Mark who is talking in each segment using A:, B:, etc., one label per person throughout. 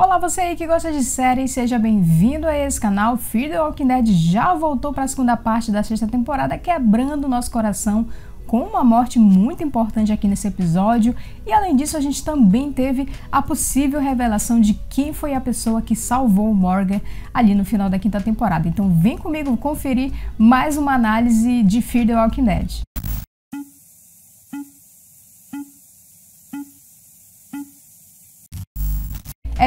A: Olá, você aí que gosta de séries, seja bem-vindo a esse canal. Fear the Walking Dead já voltou para a segunda parte da sexta temporada, quebrando o nosso coração com uma morte muito importante aqui nesse episódio. E além disso, a gente também teve a possível revelação de quem foi a pessoa que salvou o Morgan ali no final da quinta temporada. Então vem comigo conferir mais uma análise de Fear the Walking Dead.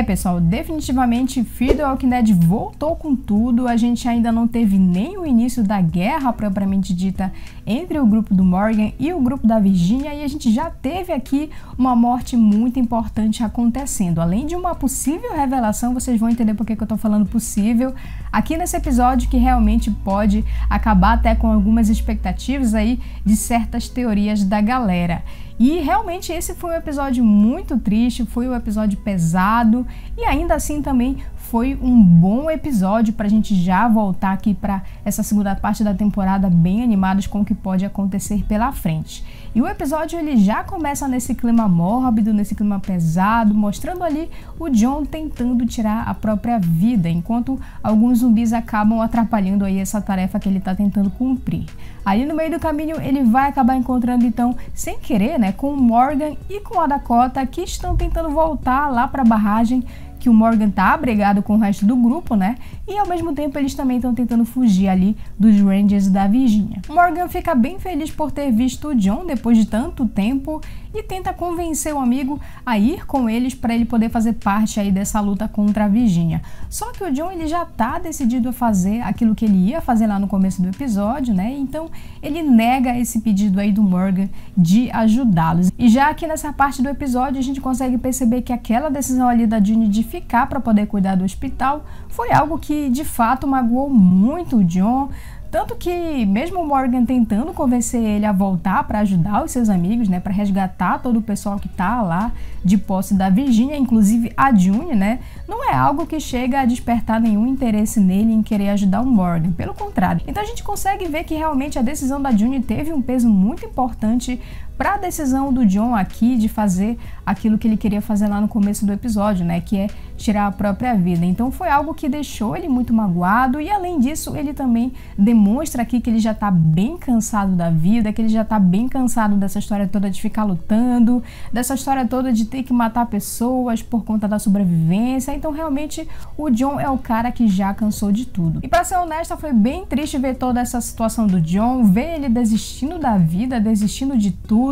A: Pessoal, definitivamente Fear the Walking Dead voltou com tudo. A gente ainda não teve nem o início da guerra propriamente dita entre o grupo do Morgan e o grupo da Virginia, e a gente já teve aqui uma morte muito importante acontecendo. Além de uma possível revelação, vocês vão entender por que eu tô falando possível aqui nesse episódio, que realmente pode acabar até com algumas expectativas aí de certas teorias da galera. E realmente esse foi um episódio muito triste, foi um episódio pesado e ainda assim também foi um bom episódio para a gente já voltar aqui para essa segunda parte da temporada bem animados com o que pode acontecer pela frente. E o episódio ele já começa nesse clima mórbido, nesse clima pesado, mostrando ali o John tentando tirar a própria vida, enquanto alguns zumbis acabam atrapalhando aí essa tarefa que ele está tentando cumprir. Ali no meio do caminho ele vai acabar encontrando então, sem querer, né, com o Morgan e com a Dakota, que estão tentando voltar lá para a barragem, que o Morgan tá abrigado com o resto do grupo, né? E ao mesmo tempo eles também estão tentando fugir ali dos Rangers da Virginia. O Morgan fica bem feliz por ter visto o John depois de tanto tempo e tenta convencer o amigo a ir com eles para ele poder fazer parte aí dessa luta contra a Virginia. Só que o John ele já tá decidido a fazer aquilo que ele ia fazer lá no começo do episódio, né? Então ele nega esse pedido aí do Morgan de ajudá-los. E já aqui nessa parte do episódio a gente consegue perceber que aquela decisão ali da Ginny de ficar para poder cuidar do hospital foi algo que de fato magoou muito o John. Tanto que mesmo o Morgan tentando convencer ele a voltar para ajudar os seus amigos, né, para resgatar todo o pessoal que tá lá de posse da Virginia, inclusive a June, né, não é algo que chega a despertar nenhum interesse nele em querer ajudar o Morgan, pelo contrário. Então a gente consegue ver que realmente a decisão da June teve um peso muito importante para a decisão do John aqui de fazer aquilo que ele queria fazer lá no começo do episódio, né, que é tirar a própria vida. Então foi algo que deixou ele muito magoado e além disso ele também demonstra aqui que ele já tá bem cansado da vida, que ele já tá bem cansado dessa história toda de ficar lutando, dessa história toda de ter que matar pessoas por conta da sobrevivência. Então realmente o John é o cara que já cansou de tudo. E para ser honesta, foi bem triste ver toda essa situação do John, ver ele desistindo da vida, desistindo de tudo,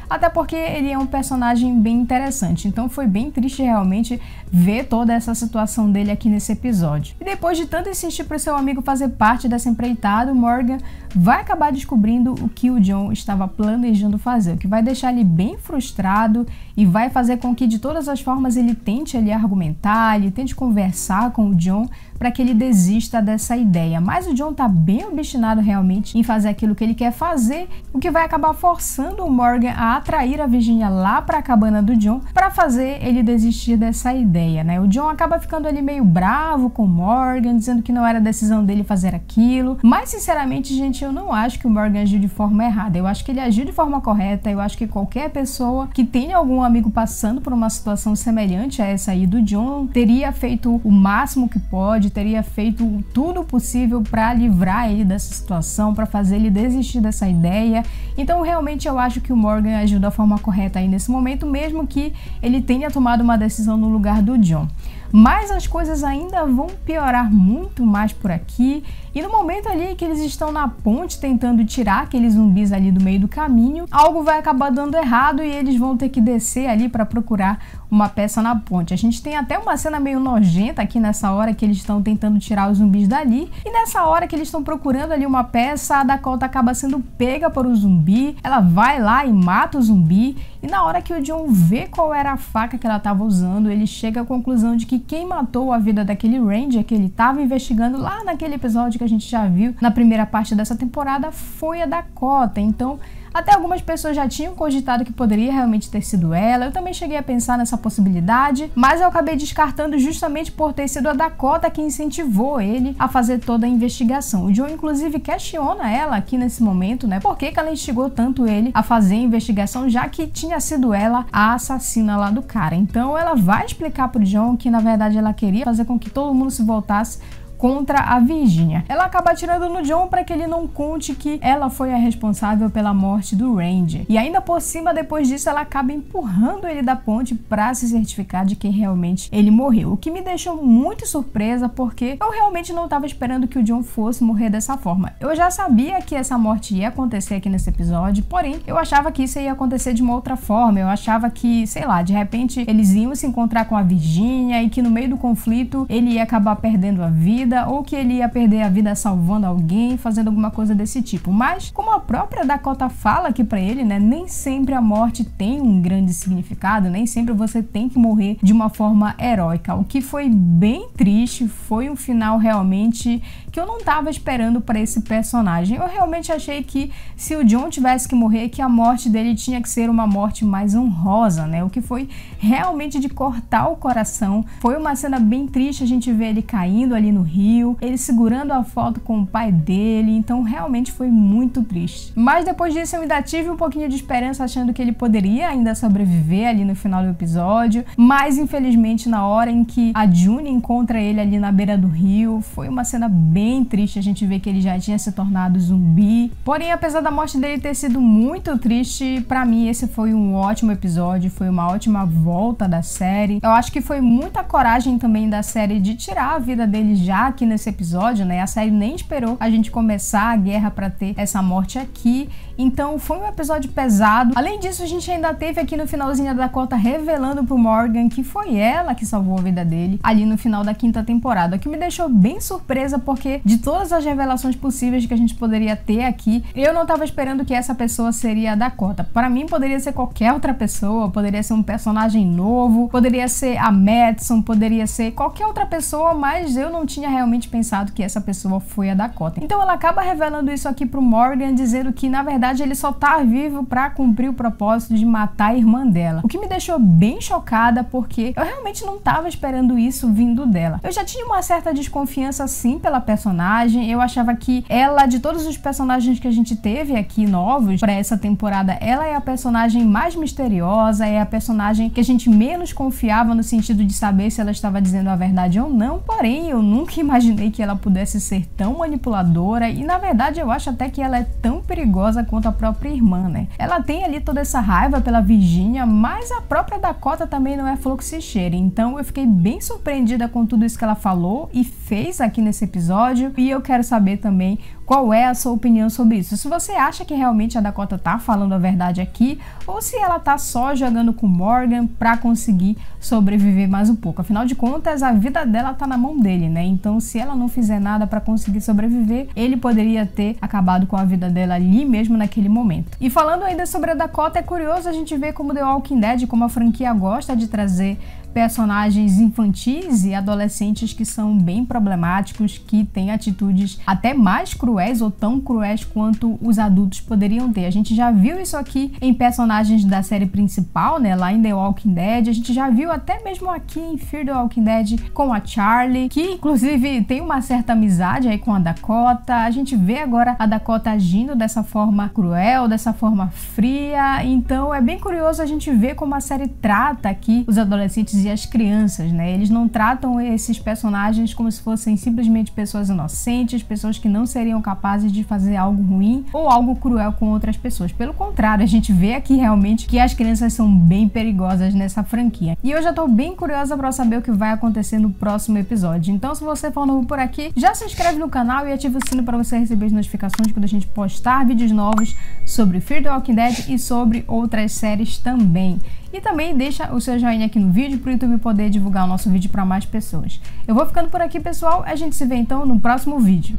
A: até porque ele é um personagem bem interessante. Então foi bem triste realmente ver toda essa situação dele aqui nesse episódio. E depois de tanto insistir para o seu amigo fazer parte dessa empreitada, o Morgan vai acabar descobrindo o que o John estava planejando fazer, o que vai deixar ele bem frustrado e vai fazer com que de todas as formas ele tente ali argumentar, ele tente conversar com o John para que ele desista dessa ideia. Mas o John tá bem obstinado realmente em fazer aquilo que ele quer fazer, o que vai acabar forçando o Morgan a atrair a Virginia lá para a cabana do John para fazer ele desistir dessa ideia, né? O John acaba ficando ali meio bravo com o Morgan, dizendo que não era decisão dele fazer aquilo. Mas sinceramente, gente, eu não acho que o Morgan agiu de forma errada. Eu acho que ele agiu de forma correta. Eu acho que qualquer pessoa que tenha algum amigo passando por uma situação semelhante a essa aí do John teria feito o máximo que pode, teria feito tudo possível para livrar ele dessa situação, para fazer ele desistir dessa ideia. Então realmente eu acho que o Morgan agiu da forma correta aí nesse momento, mesmo que ele tenha tomado uma decisão no lugar do John. Mas as coisas ainda vão piorar muito mais por aqui, e no momento ali que eles estão na ponte tentando tirar aqueles zumbis ali do meio do caminho, algo vai acabar dando errado e eles vão ter que descer ali para procurar uma peça na ponte. A gente tem até uma cena meio nojenta aqui nessa hora que eles estão tentando tirar os zumbis dali, e nessa hora que eles estão procurando ali uma peça, a Dakota acaba sendo pega por um zumbi, ela vai lá e mata o zumbi, e na hora que o John vê qual era a faca que ela estava usando, ele chega à conclusão de que quem matou a vida daquele Ranger que ele estava investigando lá naquele episódio que a gente já viu na primeira parte dessa temporada foi a Dakota. Então Até algumas pessoas já tinham cogitado que poderia realmente ter sido ela. Eu também cheguei a pensar nessa possibilidade, mas eu acabei descartando justamente por ter sido a Dakota que incentivou ele a fazer toda a investigação. O John inclusive questiona ela aqui nesse momento, né? Por que ela instigou tanto ele a fazer a investigação, já que tinha sido ela a assassina lá do cara. Então ela vai explicar pro John que na verdade ela queria fazer com que todo mundo se voltasse contra a Virginia. Ela acaba atirando no John para que ele não conte que ela foi a responsável pela morte do Randy. E ainda por cima, depois disso, ela acaba empurrando ele da ponte para se certificar de que realmente ele morreu. O que me deixou muito surpresa, porque eu realmente não estava esperando que o John fosse morrer dessa forma. Eu já sabia que essa morte ia acontecer aqui nesse episódio, porém, eu achava que isso ia acontecer de uma outra forma. Eu achava que, sei lá, de repente eles iam se encontrar com a Virginia e que no meio do conflito ele ia acabar perdendo a vida, ou que ele ia perder a vida salvando alguém, fazendo alguma coisa desse tipo. Mas, como a própria Dakota fala aqui pra ele, né, nem sempre a morte tem um grande significado, nem sempre você tem que morrer de uma forma heróica. O que foi bem triste, foi um final realmente que eu não tava esperando para esse personagem. Eu realmente achei que se o John tivesse que morrer, que a morte dele tinha que ser uma morte mais honrosa, né, o que foi realmente de cortar o coração. Foi uma cena bem triste, a gente vê ele caindo ali no rio, ele segurando a foto com o pai dele, então realmente foi muito triste. Mas depois disso eu ainda tive um pouquinho de esperança, achando que ele poderia ainda sobreviver ali no final do episódio, mas infelizmente na hora em que a June encontra ele ali na beira do rio, foi uma cena bem triste, a gente vê que ele já tinha se tornado zumbi. Porém, apesar da morte dele ter sido muito triste, pra mim esse foi um ótimo episódio, foi uma ótima volta da série. Eu acho que foi muita coragem também da série de tirar a vida dele já aqui nesse episódio, né? A série nem esperou a gente começar a guerra pra ter essa morte aqui, então foi um episódio pesado. Além disso, a gente ainda teve aqui no finalzinho a Dakota revelando pro Morgan que foi ela que salvou a vida dele ali no final da 5ª temporada, o que me deixou bem surpresa, porque de todas as revelações possíveis que a gente poderia ter aqui, eu não tava esperando que essa pessoa seria a Dakota. Para mim poderia ser qualquer outra pessoa, poderia ser um personagem novo, poderia ser a Madison, poderia ser qualquer outra pessoa, mas eu não tinha realmente pensado que essa pessoa foi a Dakota. Então ela acaba revelando isso aqui pro Morgan, dizendo que na verdade ele só tá vivo pra cumprir o propósito de matar a irmã dela. O que me deixou bem chocada, porque eu realmente não tava esperando isso vindo dela. Eu já tinha uma certa desconfiança sim pela personagem, eu achava que ela, de todos os personagens que a gente teve aqui novos pra essa temporada, ela é a personagem mais misteriosa, é a personagem que a gente menos confiava no sentido de saber se ela estava dizendo a verdade ou não, porém eu nunca imaginei que ela pudesse ser tão manipuladora e na verdade eu acho até que ela é tão perigosa quanto a própria irmã, né? Ela tem ali toda essa raiva pela Virginia, mas a própria Dakota também não é flor que se cheire, então eu fiquei bem surpreendida com tudo isso que ela falou e fez aqui nesse episódio, e eu quero saber também qual é a sua opinião sobre isso. Se você acha que realmente a Dakota tá falando a verdade aqui, ou se ela tá só jogando com Morgan pra conseguir sobreviver mais um pouco. Afinal de contas, a vida dela tá na mão dele, né? Então, se ela não fizer nada pra conseguir sobreviver, ele poderia ter acabado com a vida dela ali mesmo naquele momento. E falando ainda sobre a Dakota, é curioso a gente ver como The Walking Dead, como a franquia gosta de trazer personagens infantis e adolescentes que são bem problemáticos, que têm atitudes até mais cruéis ou tão cruéis quanto os adultos poderiam ter. A gente já viu isso aqui em personagens da série principal, né, lá em The Walking Dead. A gente já viu até mesmo aqui em Fear the Walking Dead com a Charlie, que inclusive tem uma certa amizade aí com a Dakota. A gente vê agora a Dakota agindo dessa forma cruel, dessa forma fria. Então é bem curioso a gente ver como a série trata aqui os adolescentes e as crianças, né? Eles não tratam esses personagens como se fossem simplesmente pessoas inocentes, pessoas que não seriam capazes de fazer algo ruim ou algo cruel com outras pessoas. Pelo contrário, a gente vê aqui realmente que as crianças são bem perigosas nessa franquia. E eu já tô bem curiosa para saber o que vai acontecer no próximo episódio. Então, se você for novo por aqui, já se inscreve no canal e ativa o sino para você receber as notificações quando a gente postar vídeos novos sobre Fear the Walking Dead e sobre outras séries também. E também deixa o seu joinha aqui no vídeo para o YouTube poder divulgar o nosso vídeo para mais pessoas. Eu vou ficando por aqui, pessoal. A gente se vê então no próximo vídeo.